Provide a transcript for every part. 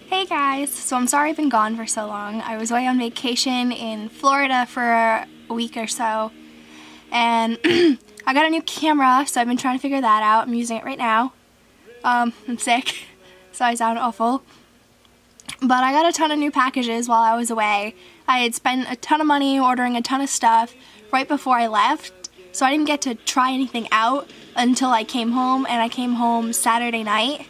Hey guys, so I'm sorry I've been gone for so long. I was away on vacation in Florida for a week or so, and I got a new camera, so I've been trying to figure that out. I'm using it right now. I'm sick, so I sound awful. But I got a ton of new packages while I was away. I had spent a ton of money ordering a ton of stuff right before I left, so I didn't get to try anything out until I came home, and I came home Saturday night.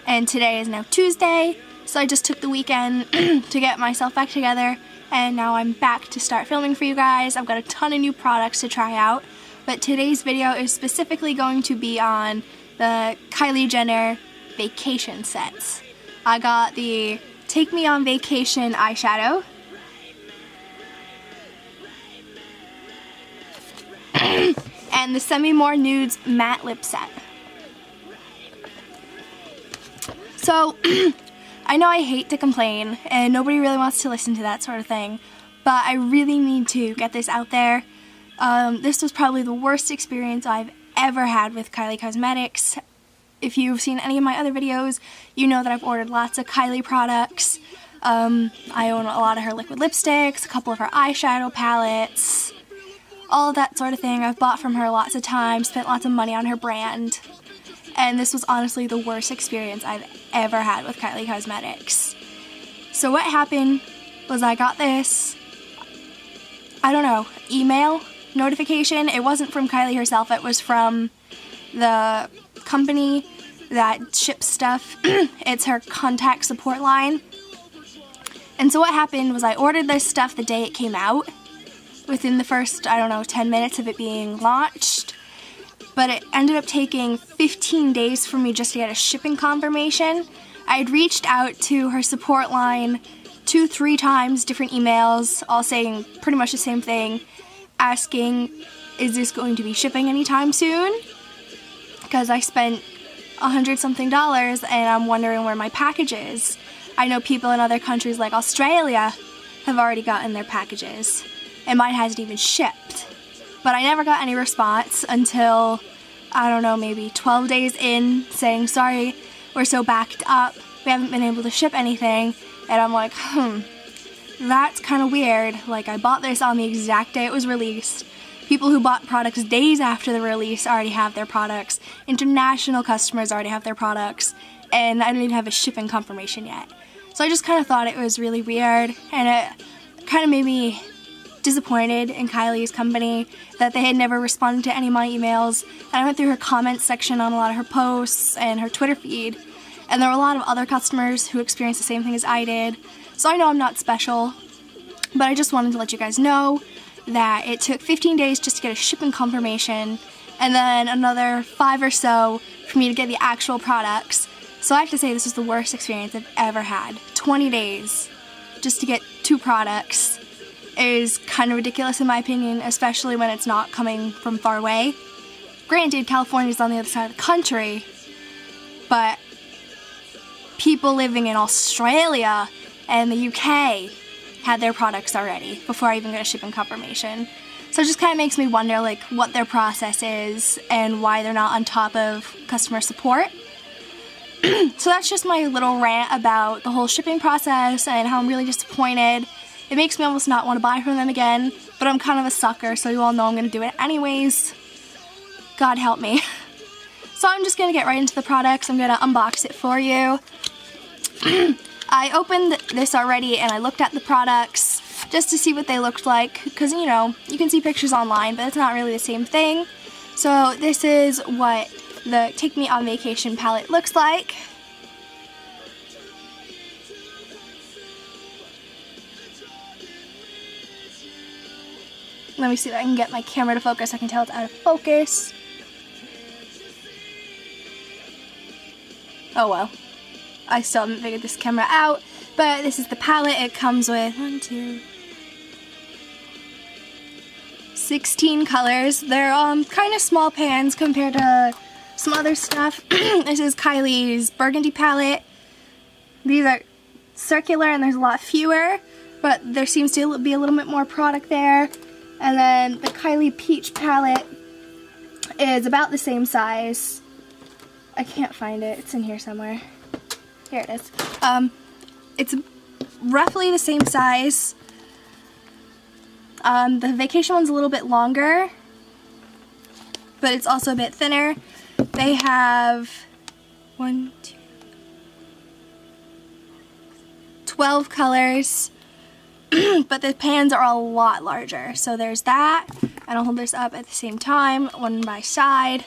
And today is now Tuesday, so I just took the weekend to get myself back together, and now I'm back to start filming for you guys. I've got a ton of new products to try out, but today's video is specifically going to be on the Kylie Jenner vacation sets. I got the Take Me on Vacation eyeshadow, and the Semi More Nudes matte lip set. So, I know I hate to complain, and nobody really wants to listen to that sort of thing, but I really need to get this out there. This was probably the worst experience I've ever had with Kylie Cosmetics. If you've seen any of my other videos, you know that I've ordered lots of Kylie products. I own a lot of her liquid lipsticks, a couple of her eyeshadow palettes, all of that sort of thing. I've bought from her lots of times, spent lots of money on her brand. And this was honestly the worst experience I've ever had with Kylie Cosmetics. So what happened was I got this, I don't know, email notification. It wasn't from Kylie herself, it was from the company that ships stuff. It's her contact support line. And so what happened was I ordered this stuff the day it came out, within the first, I don't know, 10 minutes of it being launched. But it ended up taking 15 days for me just to get a shipping confirmation. I had reached out to her support line 2-3 times, different emails, all saying pretty much the same thing, asking, is this going to be shipping anytime soon? Because I spent $100-something and I'm wondering where my package is. I know people in other countries like Australia have already gotten their packages, and mine hasn't even shipped. But I never got any response until, I don't know, maybe 12 days in, saying, sorry, we're so backed up, we haven't been able to ship anything. And I'm like, that's kind of weird. Like, I bought this on the exact day it was released. People who bought products days after the release already have their products. International customers already have their products. And I don't even have a shipping confirmation yet. So I just kind of thought it was really weird, and it kind of made me disappointed in Kylie's company that they had never responded to any of my emails. And I went through her comments section on a lot of her posts and her Twitter feed, and there were a lot of other customers who experienced the same thing as I did. So I know I'm not special, but I just wanted to let you guys know that it took 15 days just to get a shipping confirmation, and then another 5 or so for me to get the actual products. So I have to say this was the worst experience I've ever had. 20 days just to get 2 products is kind of ridiculous in my opinion, especially when it's not coming from far away. Granted, California's on the other side of the country, but people living in Australia and the UK had their products already before I even got a shipping confirmation. So it just kind of makes me wonder, like, what their process is and why they're not on top of customer support. So that's just my little rant about the whole shipping process and how I'm really disappointed. It makes me almost not want to buy from them again, but I'm kind of a sucker, so you all know I'm going to do it anyways. God help me. So I'm just going to get right into the products. I'm going to unbox it for you. I opened this already and I looked at the products just to see what they looked like, because, you know, you can see pictures online, but it's not really the same thing. So this is what the Take Me on Vacation palette looks like. Let me see if I can get my camera to focus. I can tell it's out of focus. Oh well. I still haven't figured this camera out. But this is the palette. It comes with 16 colors. They're kind of small pans compared to some other stuff. This is Kylie's Burgundy palette. These are circular and there's a lot fewer, but there seems to be a little bit more product there. And then the Kylie Peach palette is about the same size. I can't find it. It's in here somewhere. Here it is. It's roughly the same size. The vacation one's a little bit longer, but it's also a bit thinner. They have 12 colors, but the pans are a lot larger. So there's that, and I'll hold this up at the same time, one by side.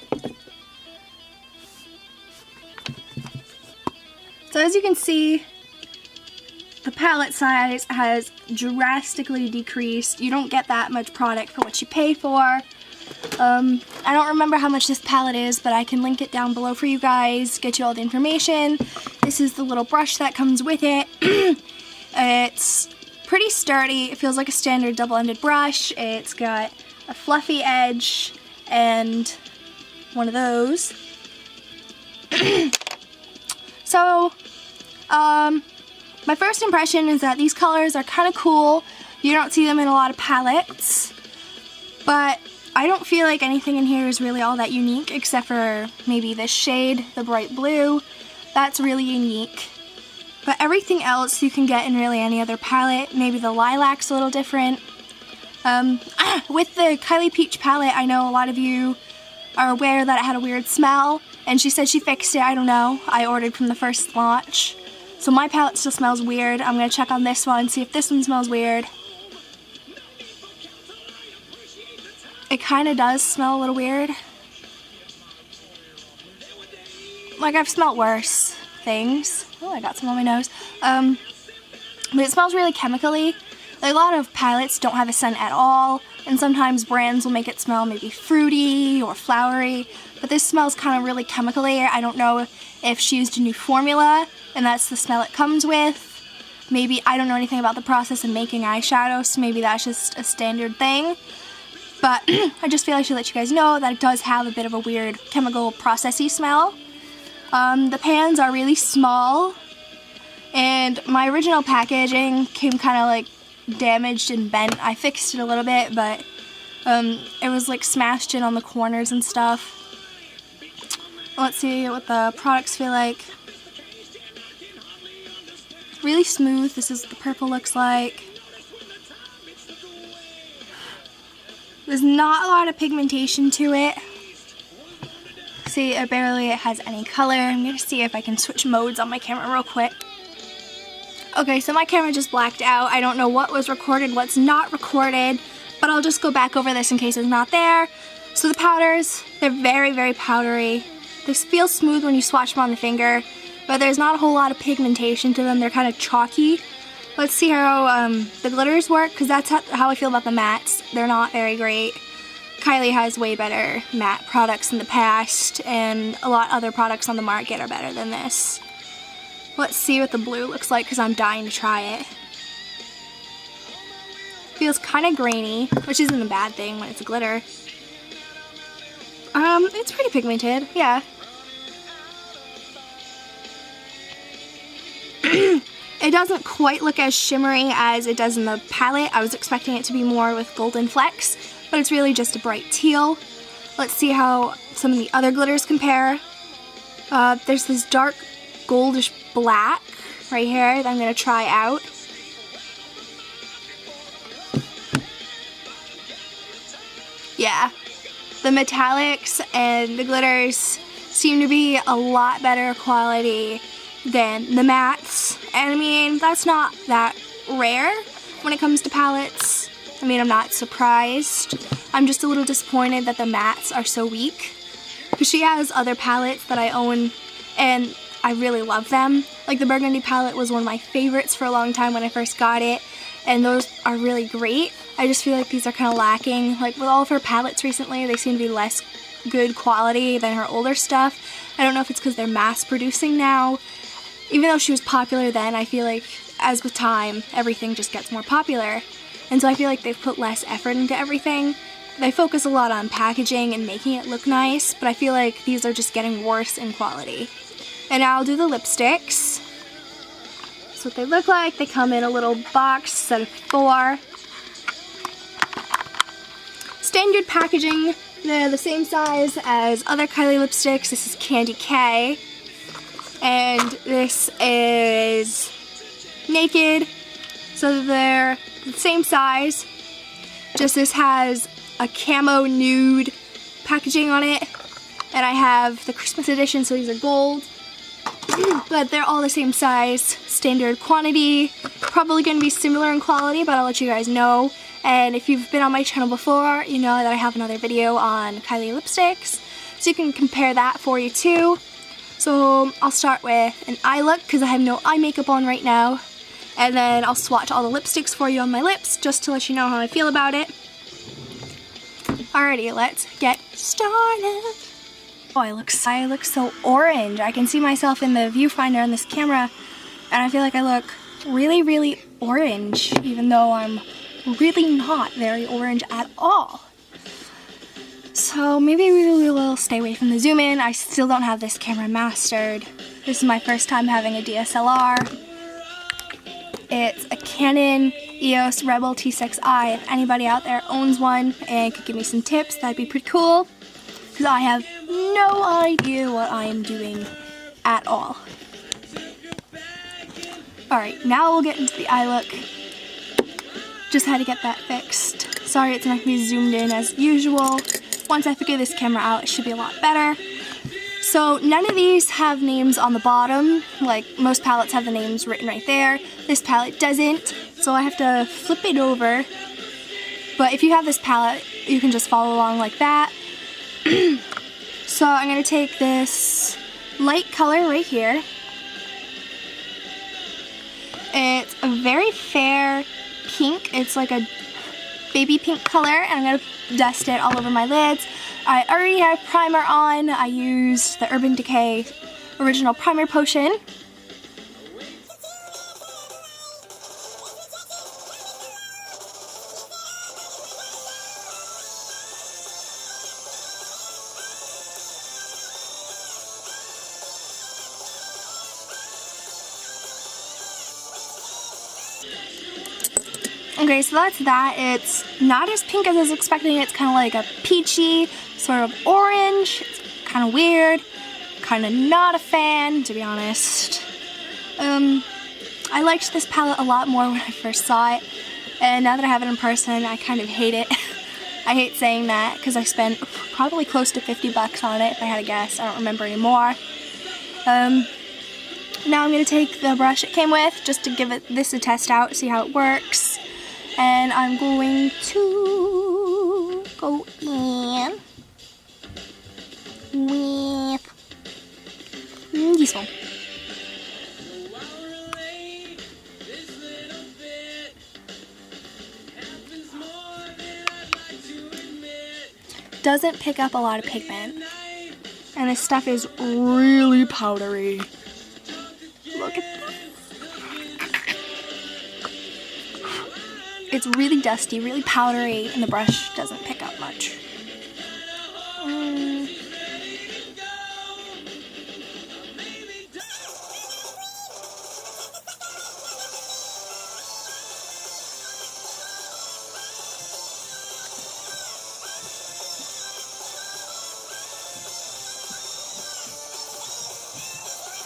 So as you can see, the palette size has drastically decreased. You don't get that much product for what you pay for. I don't remember how much this palette is, but I can link it down below for you guys, get you all the information. This is the little brush that comes with it. It's pretty sturdy. It feels like a standard double-ended brush. It's got a fluffy edge and one of those. So, my first impression is that these colors are kind of cool. You don't see them in a lot of palettes, but I don't feel like anything in here is really all that unique, except for maybe this shade, the bright blue. That's really unique. But everything else you can get in really any other palette. Maybe the lilac's a little different. With the Kylie Peach palette, I know a lot of you are aware that it had a weird smell, and she said she fixed it. I don't know. I ordered from the first launch. So my palette still smells weird. I'm going to check on this one, see if this one smells weird. It kind of does smell a little weird. Like, I've smelled worse things. Oh, I got some on my nose. But it smells really chemically. Like, a lot of palettes don't have a scent at all, and sometimes brands will make it smell maybe fruity or flowery, but this smells kind of really chemically. I don't know if she used a new formula and that's the smell it comes with. Maybe, I don't know anything about the process of making eyeshadow, so maybe that's just a standard thing. But I just feel like I should let you guys know that it does have a bit of a weird chemical processy smell. The pans are really small, and my original packaging came kind of like damaged and bent. I fixed it a little bit, but it was like smashed in on the corners and stuff. Let's see what the products feel like. Really smooth. This is what the purple looks like. There's not a lot of pigmentation to it. See, it barely has any color. I'm going to see if I can switch modes on my camera real quick. Okay, so my camera just blacked out. I don't know what was recorded, what's not recorded, but I'll just go back over this in case it's not there. So the powders, they're very, very powdery. They feel smooth when you swatch them on the finger, but there's not a whole lot of pigmentation to them. They're kind of chalky. Let's see how the glitters work, because that's how I feel about the mattes. They're not very great. Kylie has way better matte products in the past, and a lot of other products on the market are better than this. Let's see what the blue looks like, because I'm dying to try it. Feels kind of grainy, which isn't a bad thing when it's glitter. It's pretty pigmented, yeah. It doesn't quite look as shimmery as it does in the palette. I was expecting it to be more with golden flecks, but it's really just a bright teal. Let's see how some of the other glitters compare. There's this dark goldish black right here that I'm going to try out. Yeah, the metallics and the glitters seem to be a lot better quality than the mattes, and I mean, that's not that rare when it comes to palettes. I mean, I'm not surprised. I'm just a little disappointed that the mattes are so weak, because she has other palettes that I own and I really love them. Like the burgundy palette was one of my favorites for a long time when I first got it, and those are really great. I just feel like these are kind of lacking. Like with all of her palettes recently, they seem to be less good quality than her older stuff. I don't know if it's because they're mass producing now. Even though she was popular then, I feel like as with time, everything just gets more popular. And so I feel like they've put less effort into everything. They focus a lot on packaging and making it look nice, but I feel like these are just getting worse in quality. And now I'll do the lipsticks. That's what they look like. They come in a little box set of 4. Standard packaging. They're the same size as other Kylie lipsticks. This is Candy K. and this is naked, so they're the same size, just this has a camo nude packaging on it, and I have the Christmas edition, so these are gold, but they're all the same size, standard quantity, probably going to be similar in quality, but I'll let you guys know. And if you've been on my channel before, you know that I have another video on Kylie lipsticks, so you can compare that for you too. So I'll start with an eye look because I have no eye makeup on right now, and then I'll swatch all the lipsticks for you on my lips just to let you know how I feel about it. Alrighty, let's get started. Oh, I look so orange. I can see myself in the viewfinder on this camera, and I feel like I look really, really orange, even though I'm really not very orange at all. So maybe we will stay away from the zoom in. I still don't have this camera mastered. This is my first time having a DSLR. It's a Canon EOS Rebel T6i. If anybody out there owns one and could give me some tips, that'd be pretty cool, because I have no idea what I am doing at all. Alright, now we'll get into the eye look. Just had to get that fixed. Sorry it's not going to be zoomed in as usual. Once I figure this camera out, it should be a lot better. So none of these have names on the bottom, like most palettes have the names written right there. This palette doesn't, so I have to flip it over. But if you have this palette, you can just follow along like that. So I'm going to take this light color right here. It's a very fair pink. It's like a baby pink color, and I'm going to dust it all over my lids. I already have primer on. I used the Urban Decay Original Primer Potion. Okay, so that's that. It's not as pink as I was expecting. It's kind of like a peachy, sort of orange. It's kind of weird. Kind of not a fan, to be honest. I liked this palette a lot more when I first saw it, and now that I have it in person, I kind of hate it. I hate saying that because I spent probably close to 50 bucks on it, if I had to guess. I don't remember anymore. Now I'm going to take the brush it came with just to give this a test out, see how it works. And I'm going to go in with this one. Doesn't pick up a lot of pigment, and this stuff is really powdery. Look at that. It's really dusty, really powdery, and the brush doesn't pick up much.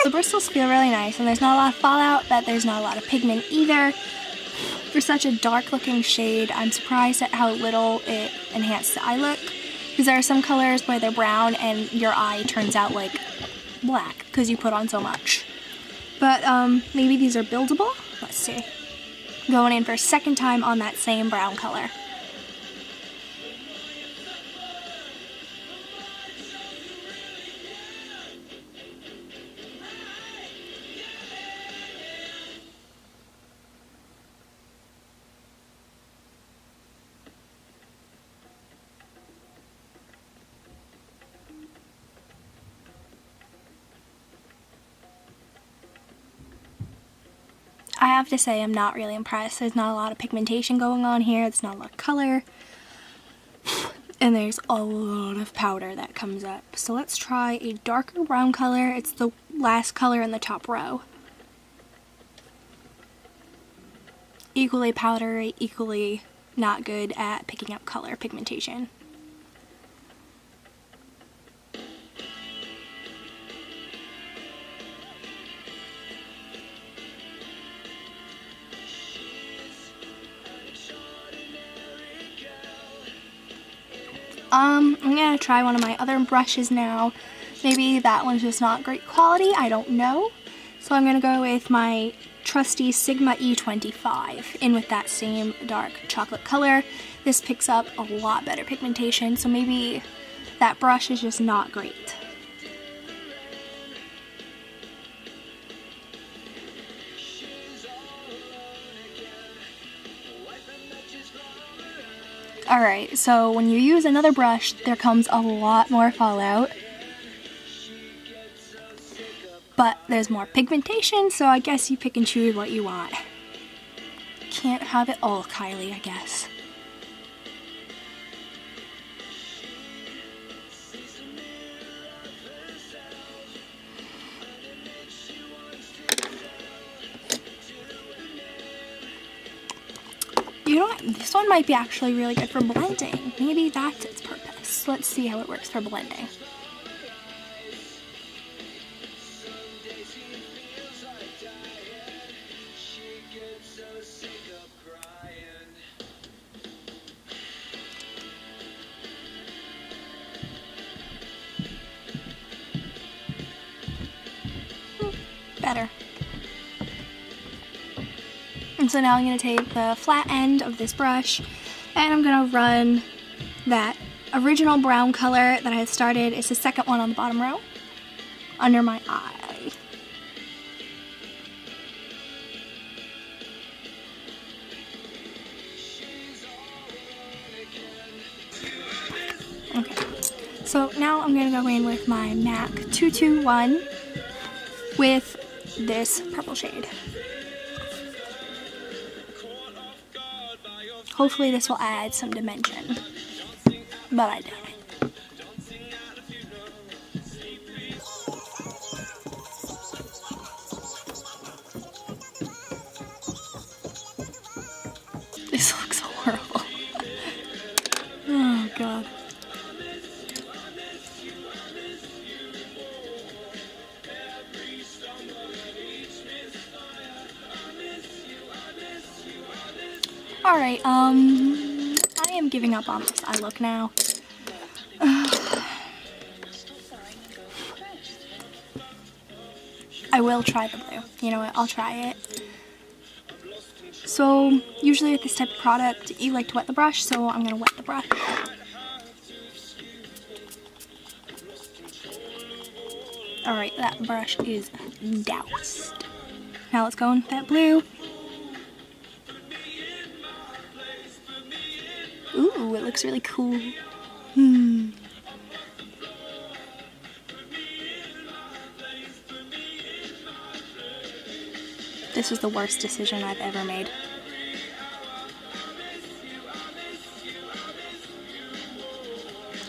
The bristles feel really nice, and there's not a lot of fallout, but there's not a lot of pigment either. For such a dark looking shade, I'm surprised at how little it enhanced the eye look, because there are some colors where they're brown and your eye turns out like black because you put on so much. But maybe these are buildable? Let's see. Going in for a second time on that same brown color. I have to say I'm not really impressed. There's not a lot of pigmentation going on here. It's not a lot of color. And there's a lot of powder that comes up. So let's try a darker brown color. It's the last color in the top row. Equally powdery, equally not good at picking up color pigmentation. I'm gonna try one of my other brushes now. Maybe that one's just not great quality, I don't know. So I'm gonna go with my trusty Sigma E25 in with that same dark chocolate color. This picks up a lot better pigmentation, so maybe that brush is just not great. Alright, so when you use another brush, there comes a lot more fallout. But there's more pigmentation, so I guess you pick and choose what you want. Can't have it all, Kylie, I guess. You know what? This one might be actually really good for blending. Maybe that's its purpose. Let's see how it works for blending. Better. And so now I'm going to take the flat end of this brush and I'm going to run that original brown color that I had started. It's the second one on the bottom row under my eye. Okay, so now I'm going to go in with my MAC 221 with this purple shade. Hopefully this will add some dimension, but I doubt it. This looks horrible. Oh god. Alright, I am giving up on this eye look now. I will try the blue. You know what, I'll try it. So, usually with this type of product, you like to wet the brush, so I'm going to wet the brush. Alright, that brush is doused. Now let's go in with that blue. Ooh, it looks really cool. This was the worst decision I've ever made.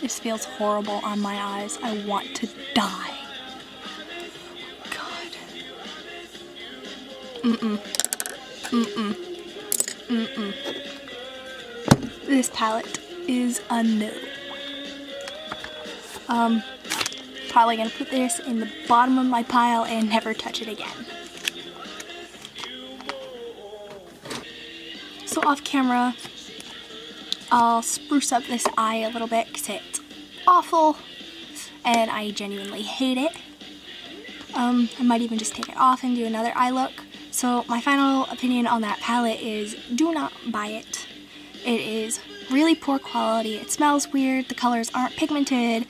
This feels horrible on my eyes. I want to die. God. This palette is a no. Probably gonna put this in the bottom of my pile and never touch it again. So off camera, I'll spruce up this eye a little bit because it's awful and I genuinely hate it. I might even just take it off and do another eye look. So my final opinion on that palette is do not buy it. It is really poor quality, it smells weird, the colors aren't pigmented,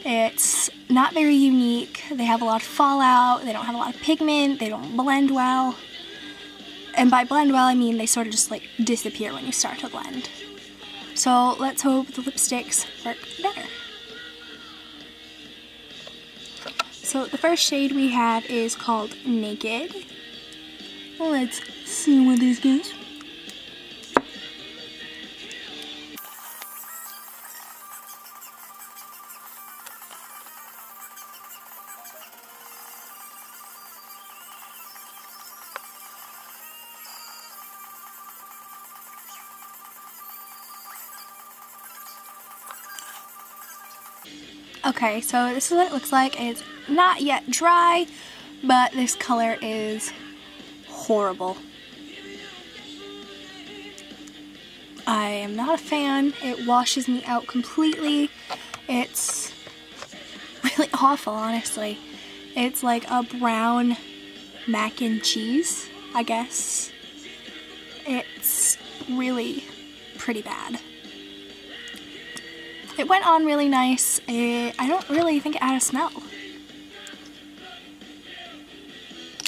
it's not very unique, they have a lot of fallout, they don't have a lot of pigment, they don't blend well. And by blend well, I mean they sort of just like disappear when you start to blend. So let's hope the lipsticks work better. So the first shade we have is called Naked. Let's see what this goes. Okay, so this is what it looks like. It's not yet dry, but this color is horrible. I am not a fan. It washes me out completely. It's really awful, honestly. It's like a brown mac and cheese, I guess. It's really pretty bad. It went on really nice. I don't really think it had a smell.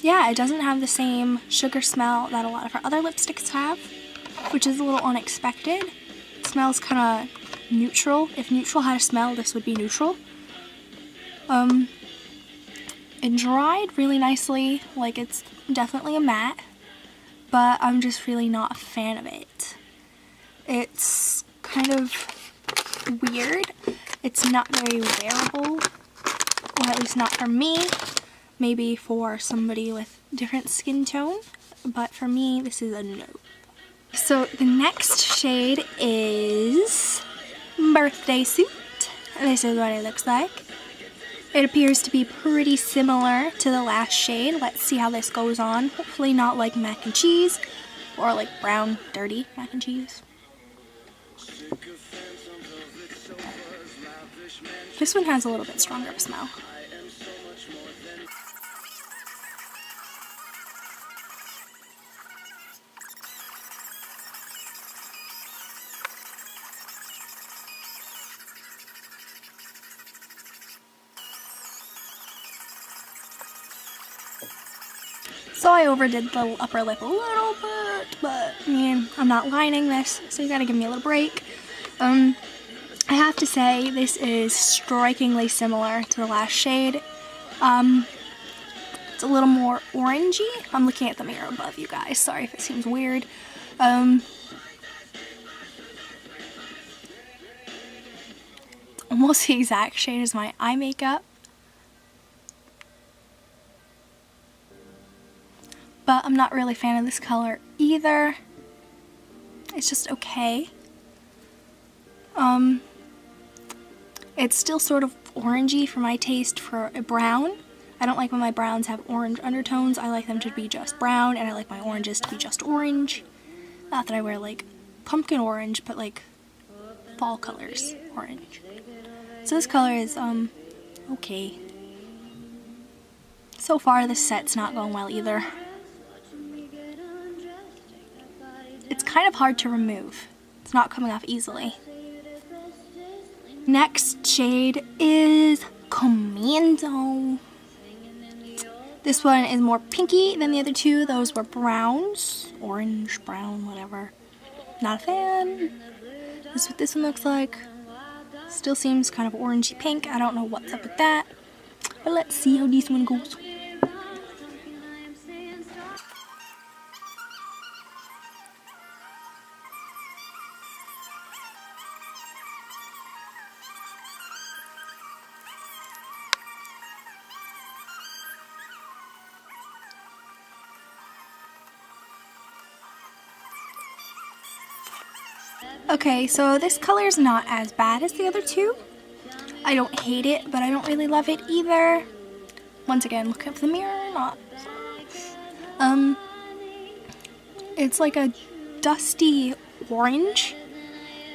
Yeah, it doesn't have the same sugar smell that a lot of our other lipsticks have, which is a little unexpected. It smells kind of neutral. If neutral had a smell, this would be neutral. It dried really nicely, like it's definitely a matte, but I'm just really not a fan of it. It's kind of weird. It's not very wearable, or at least not for me. Maybe for somebody with different skin tone, but for me, this is a no. So the next shade is Birthday Suit. This is what it looks like. It appears to be pretty similar to the last shade. Let's see how this goes on. Hopefully not like mac and cheese, or like brown, dirty mac and cheese. This one has a little bit stronger of a smell. So I overdid the upper lip a little bit, but I mean, I'm not lining this, so you gotta give me a little break. I have to say, this is strikingly similar to the last shade. It's a little more orangey. I'm looking at the mirror above you guys, sorry if it seems weird. It's almost the exact shade as my eye makeup. But I'm not really a fan of this color either. It's just okay. It's still sort of orangey for my taste for a brown. I don't like when my browns have orange undertones. I like them to be just brown, and I like my oranges to be just orange. Not that I wear like pumpkin orange, but like fall colors orange. So this color is okay. So far this set's not going well either. It's kind of hard to remove. It's not coming off easily. Next shade is Commando. This one is more pinky than the other two. Those were browns. Orange, brown, whatever. Not a fan. This is what this one looks like. Still seems kind of orangey pink. I don't know what's up with that. But let's see how this one goes. Okay, so this color is not as bad as the other two. I don't hate it, but I don't really love it either. Once again, look up the mirror, not... It's like a dusty orange.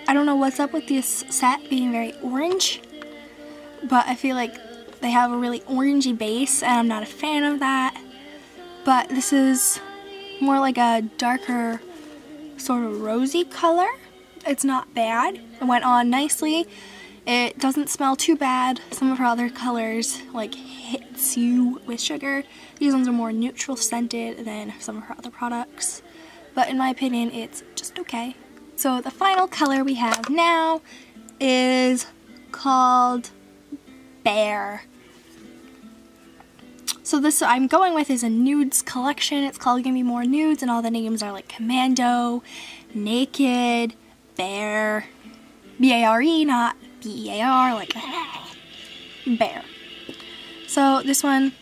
I don't know what's up with this set being very orange, but I feel like they have a really orangey base, and I'm not a fan of that. But this is more like a darker, sort of rosy color. It's not bad. It went on nicely. It doesn't smell too bad. Some of her other colors like hits you with sugar. These ones are more neutral scented than some of her other products. But in my opinion, it's just okay. So the final color we have now is called Bear. So this I'm going with is a nudes collection. It's called Give Me More Nudes, and all the names are like Commando, Naked, Bear, B-A-R-E, not B-E-A-R, like Bear. So this one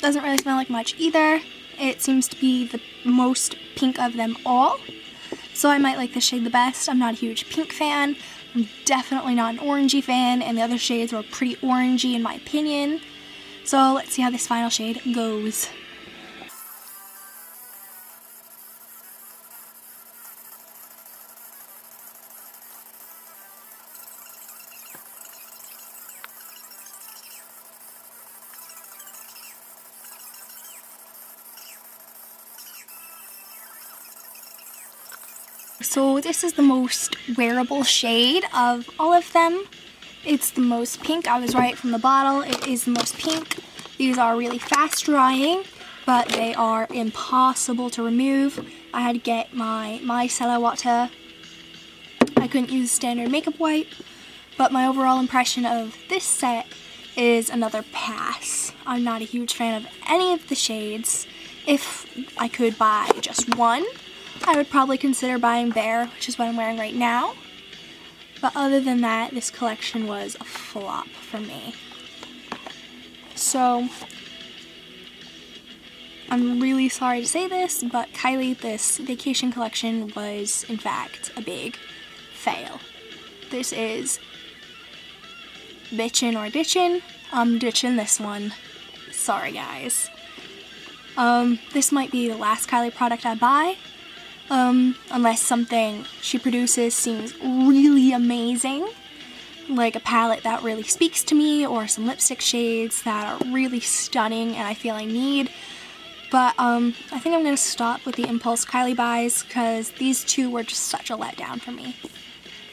doesn't really smell like much either. It seems to be the most pink of them all. So I might like this shade the best. I'm not a huge pink fan. I'm definitely not an orangey fan, and the other shades were pretty orangey in my opinion. So let's see how this final shade goes. So this is the most wearable shade of all of them. It's the most pink. I was right from the bottle. It is the most pink. These are really fast drying, but they are impossible to remove. I had to get my micellar water. I couldn't use standard makeup wipe, but my overall impression of this set is another pass. I'm not a huge fan of any of the shades. If I could buy just one, I would probably consider buying Bear, which is what I'm wearing right now. But other than that, this collection was a flop for me. So, I'm really sorry to say this, but Kylie, this vacation collection was, in fact, a big fail. This is bitchin' or ditchin'. I'm ditching this one. Sorry, guys. This might be the last Kylie product I buy. Unless something she produces seems really amazing, like a palette that really speaks to me, or some lipstick shades that are really stunning and I feel I need. But I think I'm going to stop with the impulse Kylie buys, because these two were just such a letdown for me.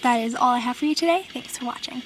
That is all I have for you today. Thanks for watching.